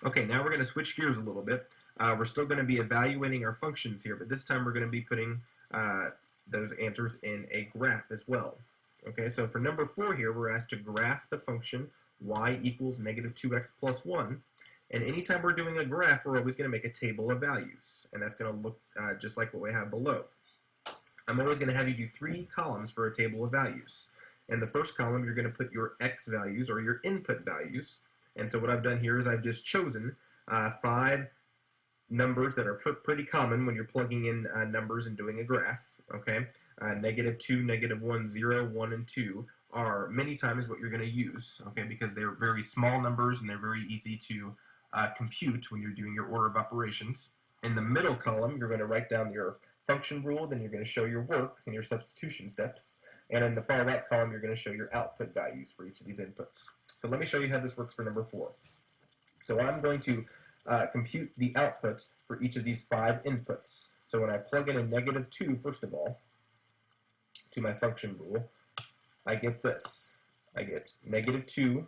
Okay, now we're going to switch gears a little bit. We're still going to be evaluating our functions here, but this time we're going to be putting those answers in a graph as well. Okay, so for number 4 here, we're asked to graph the function y equals negative 2x plus 1. And anytime we're doing a graph, we're always going to make a table of values. And that's going to look just like what we have below. I'm always going to have you do 3 columns for a table of values. In the first column, you're going to put your x values, or your input values. And so what I've done here is I've just chosen 5 numbers that are pretty common when you're plugging in numbers and doing a graph. Okay, negative 2, negative 1, 0, 1, and 2 are many times what you're going to use. Okay, because they're very small numbers and they're very easy to compute when you're doing your order of operations. In the middle column, you're going to write down your function rule, then you're going to show your work and your substitution steps. And in the far right column, you're going to show your output values for each of these inputs. So let me show you how this works for number 4. So I'm going to compute the output for each of these 5 inputs. So when I plug in a negative 2, first of all, to my function rule, I get this. I get negative 2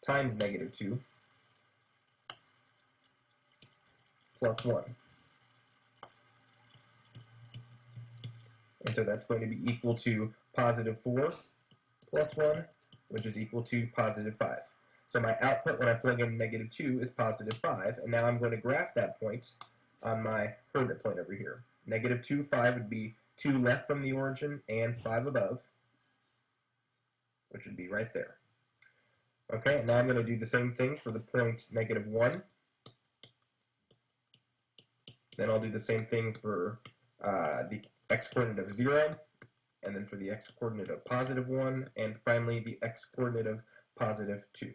times negative 2 plus 1. And so that's going to be equal to positive 4 plus 1, which is equal to positive 5. So my output when I plug in negative 2 is positive 5, and now I'm going to graph that point on my coordinate plane over here. Negative 2, 5 would be 2 left from the origin and 5 above, which would be right there. Okay, and now I'm going to do the same thing for the point negative 1. Then I'll do the same thing for the x-coordinate of 0, and then for the x-coordinate of positive 1, and finally the x-coordinate of positive 2.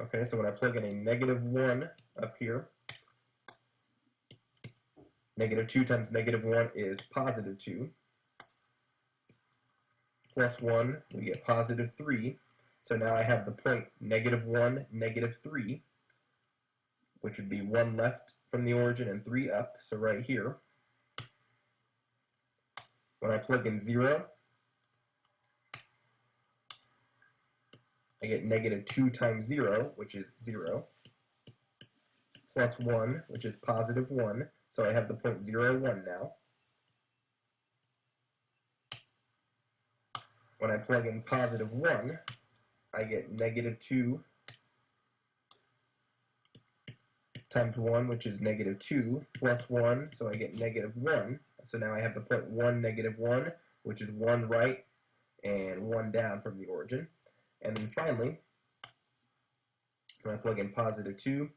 Okay, so when I plug in a negative 1 up here, negative 2 times negative 1 is positive 2, plus 1, we get positive 3. So now I have the point negative 1, negative 3, which would be 1 left from the origin and 3 up, so right here. When I plug in 0, I get negative 2 times 0, which is 0, plus 1, which is positive 1, so I have the point 0, 1 now. When I plug in positive 1, I get negative 2 times 1, which is negative 2, plus 1, so I get negative 1. So now I have the point 1, negative 1, which is 1 right and 1 down from the origin. And then finally, when I plug in positive 2,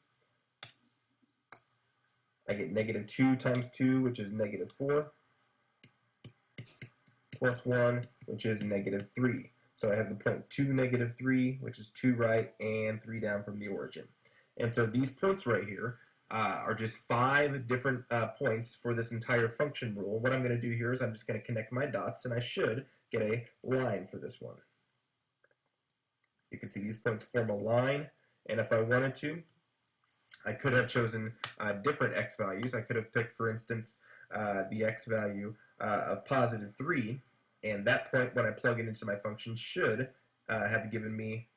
I get negative 2 times 2, which is negative 4, plus 1, which is negative 3. So I have the point 2, negative 3, which is 2 right and 3 down from the origin. And so these points right here are just 5 different points for this entire function rule. What I'm going to do here is I'm just going to connect my dots, and I should get a line for this one. You can see these points form a line, and if I wanted to, I could have chosen different x values. I could have picked, for instance, the x value of positive 3, and that point, when I plug it into my function, should have given me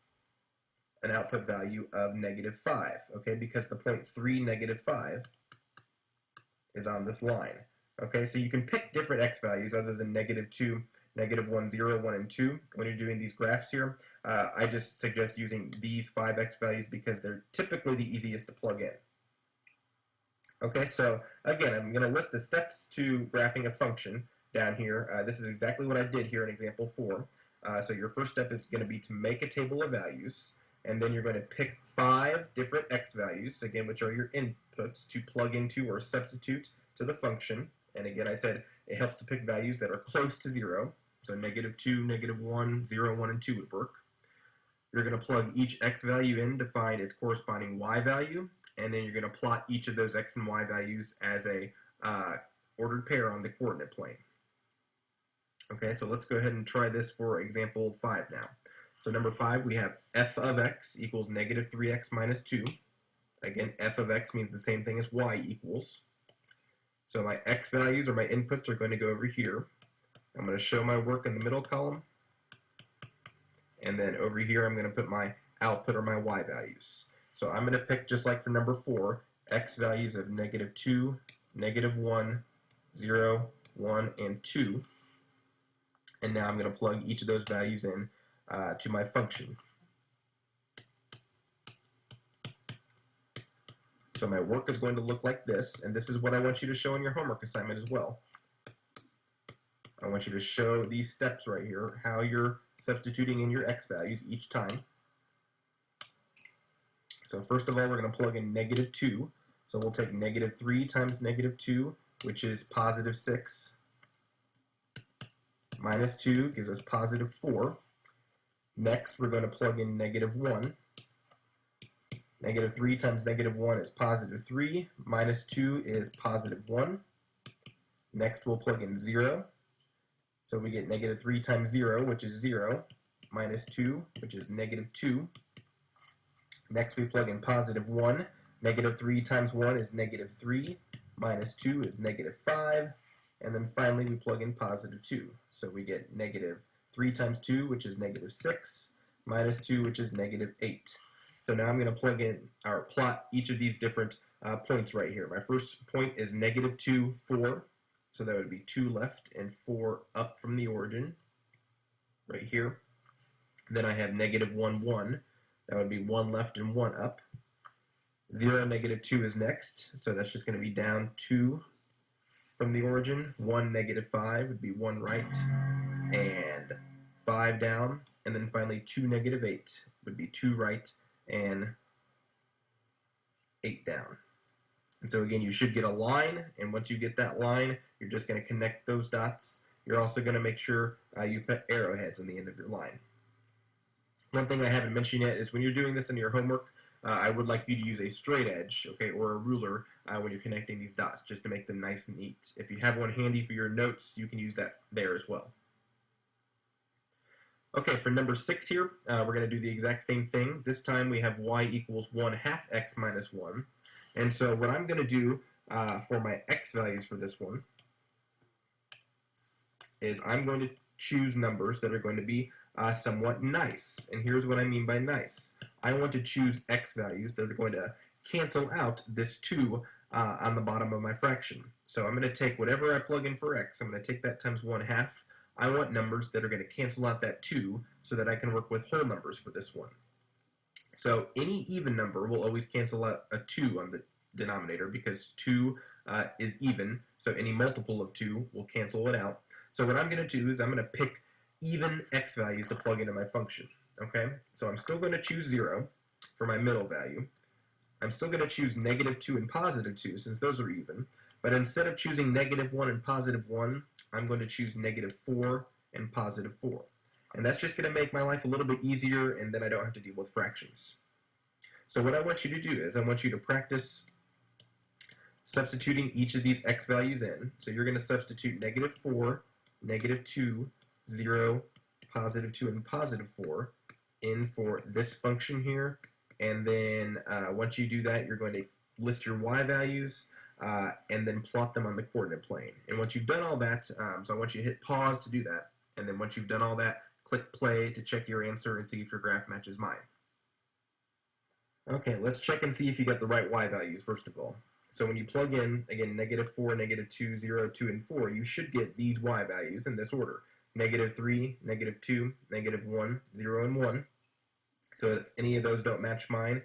an output value of negative 5, okay, because the point 3, negative 5 is on this line. Okay, so you can pick different x values other than negative 2, negative 1, 0, 1, and 2 when you're doing these graphs here. I just suggest using these 5 x values because they're typically the easiest to plug in. Okay, so again, I'm going to list the steps to graphing a function down here. This is exactly what I did here in example 4. So your first step is going to be to make a table of values, and then you're going to pick 5 different x values, again, which are your inputs to plug into or substitute to the function. And again, I said it helps to pick values that are close to 0. So negative 2, negative 1, 0, 1, and 2 would work. You're going to plug each x value in to find its corresponding y value, and then you're going to plot each of those x and y values as a ordered pair on the coordinate plane. Okay, so let's go ahead and try this for example 5 now. So number 5, we have f of x equals negative 3x minus 2. Again, f of x means the same thing as y equals. So my x values, or my inputs, are going to go over here. I'm going to show my work in the middle column, and then over here I'm going to put my output or my y values. So I'm going to pick, just like for number 4, x values of -2, -1, 0, 1, and 2. And now I'm going to plug each of those values in to my function. So my work is going to look like this, and this is what I want you to show in your homework assignment as well. I want you to show these steps right here, how you're substituting in your x values each time. So first of all, we're going to plug in -2. So we'll take -3 times -2, which is +6. -2 gives us +4. Next, we're going to plug in -1. -3 times -1 is +3. -2 is +1. Next, we'll plug in 0. So we get -3 times 0, which is 0, -2, which is -2. Next, we plug in +1. -3 times 1 is -3, -2 is -5, and then finally we plug in +2. So we get -3 times 2, which is -6, -2, which is -8. So now I'm going to plug in or plot each of these different points right here. My first point is -2, 4. So that would be 2 left and 4 up from the origin right here. Then I have -1, 1. That would be 1 left and 1 up. 0, -2 is next. So that's just going to be down 2 from the origin. 1, -5 would be 1 right and 5 down. And then finally 2, -8 would be 2 right and 8 down. And so again, you should get a line, and once you get that line, you're just going to connect those dots. You're also going to make sure you put arrowheads on the end of your line. One thing I haven't mentioned yet is when you're doing this in your homework, I would like you to use a straight edge, okay, or a ruler when you're connecting these dots, just to make them nice and neat. If you have one handy for your notes, you can use that there as well. Okay, for number 6 here, we're going to do the exact same thing. This time we have y equals 1/2 x minus 1. And so what I'm going to do for my x values for this one is I'm going to choose numbers that are going to be somewhat nice. And here's what I mean by nice. I want to choose x values that are going to cancel out this 2 on the bottom of my fraction. So I'm going to take whatever I plug in for x, I'm going to take that times 1/2. I want numbers that are going to cancel out that 2 so that I can work with whole numbers for this one. So any even number will always cancel out a 2 on the denominator because 2 is even, so any multiple of 2 will cancel it out. So what I'm going to do is I'm going to pick even x values to plug into my function. Okay, so I'm still going to choose 0 for my middle value. I'm still going to choose -2 and +2 since those are even. But instead of choosing -1 and +1, I'm going to choose -4 and +4. And that's just going to make my life a little bit easier, and then I don't have to deal with fractions. So what I want you to do is I want you to practice substituting each of these x values in. So you're going to substitute -4, -2, 0, +2, and +4 in for this function here. And then once you do that, you're going to list your y values and then plot them on the coordinate plane. And once you've done all that, so I want you to hit pause to do that. And then once you've done all that, click play to check your answer and see if your graph matches mine. Okay, let's check and see if you got the right y values first of all. So when you plug in, again, -4, -2, 0, 2, and 4, you should get these y values in this order. -3, -2, -1, 0, and 1. So if any of those don't match mine,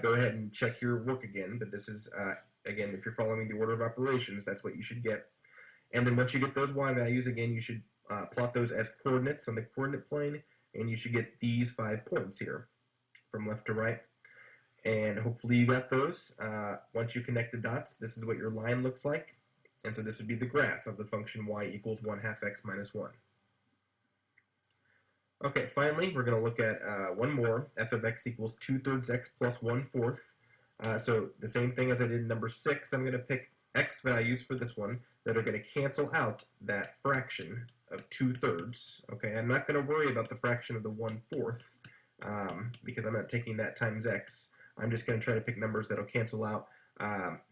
go ahead and check your work again. But this is, again, if you're following the order of operations, that's what you should get. And then once you get those y values, again, you should plot those as coordinates on the coordinate plane, and you should get these 5 points here from left to right. And hopefully you got those. Once you connect the dots, this is what your line looks like. And so this would be the graph of the function y equals 1/2 x minus 1. Okay, finally, we're going to look at one more. F of x equals 2/3 x plus 1/4. So the same thing as I did in number 6, I'm going to pick x values for this one that are going to cancel out that fraction of 2/3. Okay, I'm not going to worry about the fraction of the 1/4 because I'm not taking that times x. I'm just going to try to pick numbers that will cancel out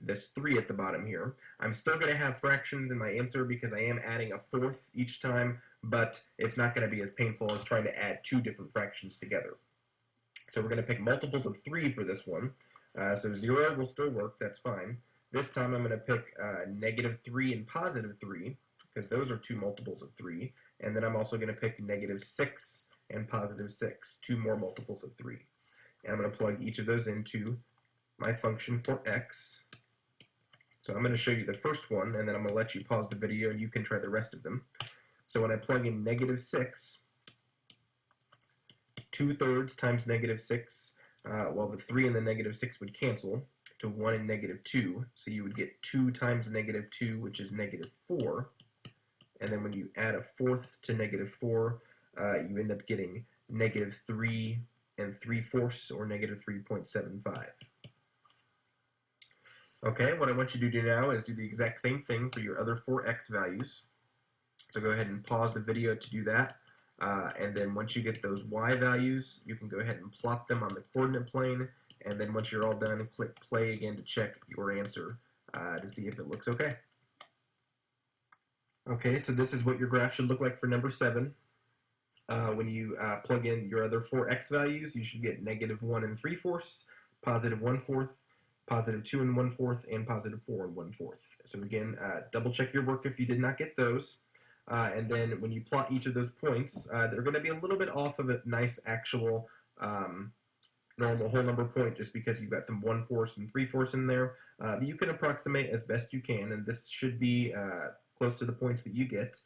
this 3 at the bottom here. I'm still going to have fractions in my answer because I am adding a 4th each time, but it's not going to be as painful as trying to add two different fractions together. So we're going to pick multiples of 3 for this one. So 0 will still work, that's fine. This time I'm going to pick negative 3 and positive 3, because those are two multiples of 3. And then I'm also going to pick negative 6 and positive 6, two more multiples of 3. And I'm going to plug each of those into my function for x. So I'm going to show you the first one, and then I'm going to let you pause the video and you can try the rest of them. So when I plug in negative 6, 2/3 times negative 6, well, the 3 and the negative 6 would cancel to 1 and negative 2. So you would get 2 times negative 2, which is negative 4. And then when you add a fourth to negative 4, you end up getting negative 3 and 3/4, or negative 3.75. Okay, what I want you to do now is do the exact same thing for your other 4x values. So go ahead and pause the video to do that. And then once you get those y values, you can go ahead and plot them on the coordinate plane. And then once you're all done, click play again to check your answer to see if it looks okay. Okay, so this is what your graph should look like for number 7. When you plug in your other 4x values, you should get negative 1 and 3/4, positive 1/4, positive 2 and 1/4, and positive 4 and 1/4. So again, double check your work if you did not get those. And then when you plot each of those points, they're going to be a little bit off of a nice actual normal whole number point, just because you've got some 1/4 and 3/4 in there. But you can approximate as best you can, and this should be close to the points that you get.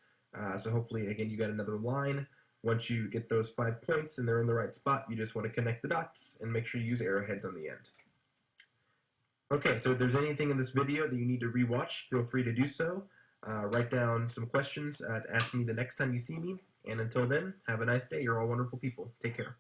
So hopefully, again, you got another line. Once you get those 5 points and they're in the right spot, you just want to connect the dots and make sure you use arrowheads on the end. Okay, so if there's anything in this video that you need to rewatch, feel free to do so. Write down some questions to ask me the next time you see me. And until then, have a nice day. You're all wonderful people. Take care.